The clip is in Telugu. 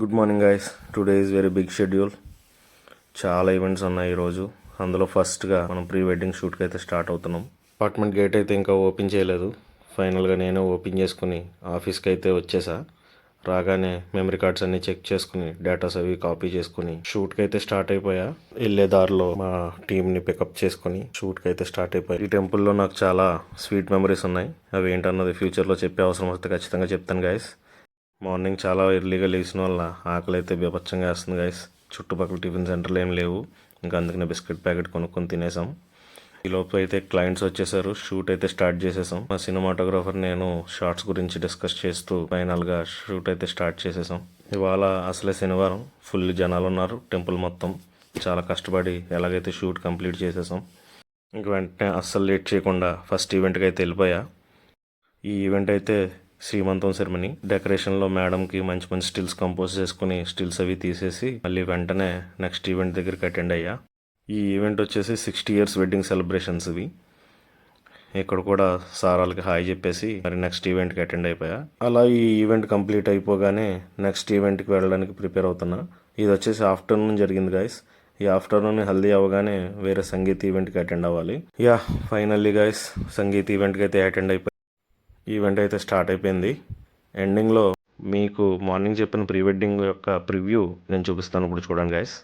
Good morning guys. Today is very big schedule. చాలా ఈవెంట్స్ ఉన్నాయి ఈరోజు. అందులో ఫస్ట్గా మనం ప్రీ వెడ్డింగ్ షూట్కి అయితే స్టార్ట్ అవుతున్నాం. అపార్ట్మెంట్ గేట్ అయితే ఇంకా ఓపెన్ చేయలేదు. ఫైనల్గా నేనే ఓపెన్ చేసుకుని ఆఫీస్కి అయితే వచ్చేసా. రాగానే మెమరీ కార్డ్స్ అన్నీ చెక్ చేసుకుని డేటాస్ అవి కాపీ చేసుకుని షూట్కి అయితే స్టార్ట్ అయిపోయా. వెళ్ళే దారిలో మా టీంని పికప్ చేసుకుని షూట్కి అయితే స్టార్ట్ అయిపోయి ఈ టెంపుల్లో నాకు చాలా స్వీట్ మెమరీస్ ఉన్నాయి. అవి ఏంటన్నది ఫ్యూచర్లో చెప్పే అవసరం వస్తే ఖచ్చితంగా చెప్తాను గైస్. మార్నింగ్ చాలా ఎర్లీగా లేచిన వల్ల ఆకలి అయితే బీభత్సంగా వేస్తుంది గైస్. చుట్టుపక్కల టిఫిన్ సెంటర్లు ఏం లేవు. ఇంకా అందుకనే బిస్కెట్ ప్యాకెట్ కొనుక్కొని తినేసాం. ఈ లోపు అయితే క్లయింట్స్ వచ్చేసారు. షూట్ అయితే స్టార్ట్ చేసేసాం. మా సినిమాటోగ్రాఫర్ నేను షార్ట్స్ గురించి డిస్కస్ చేస్తూ ఫైనల్గా షూట్ అయితే స్టార్ట్ చేసేసాం. ఇవాళ అసలే శనివారం, ఫుల్ జనాలు ఉన్నారు టెంపుల్ మొత్తం. చాలా కష్టపడి ఎలాగైతే షూట్ కంప్లీట్ చేసేసాం. ఇంక వెంటనే అస్సలు లేట్ చేయకుండా ఫస్ట్ ఈవెంట్కి అయితే వెళ్ళిపోయా. ఈ ఈవెంట్ అయితే శ్రీమంతం సెరమనీ. డెకరేషన్లో మేడంకి మంచి మంచి స్టిల్స్ కంపోజ్ చేసుకుని స్టిల్స్ అవి తీసేసి మళ్ళీ వెంటనే నెక్స్ట్ ఈవెంట్ దగ్గరికి అటెండ్ అయ్యా. ఈ ఈవెంట్ వచ్చేసి 60 years వెడ్డింగ్ సెలబ్రేషన్స్ ఇవి. ఇక్కడ కూడా సారాలకి హాయ్ చెప్పేసి మరి నెక్స్ట్ ఈవెంట్కి అటెండ్ అయిపోయా. అలా ఈ ఈవెంట్ కంప్లీట్ అయిపోగానే నెక్స్ట్ ఈవెంట్కి వెళ్ళడానికి ప్రిపేర్ అవుతున్నా. ఇది వచ్చేసి ఆఫ్టర్నూన్ జరిగింది గైస్. ఈ ఆఫ్టర్నూన్ హెల్దీ అవ్వగానే వేరే సంగీత్ ఈవెంట్కి అటెండ్ అవ్వాలి. ఫైనల్లీ గైస్ సంగీత్ ఈవెంట్కి అయితే అటెండ్ అయిపోయి ఈవెంట్ అయితే స్టార్ట్ అయిపోయింది. ఎండింగ్లో మీకు మార్నింగ్ చెప్పిన ప్రీ వెడ్డింగ్ యొక్క ప్రివ్యూ నేను చూపిస్తాను. ఇప్పుడు చూడండి గైస్.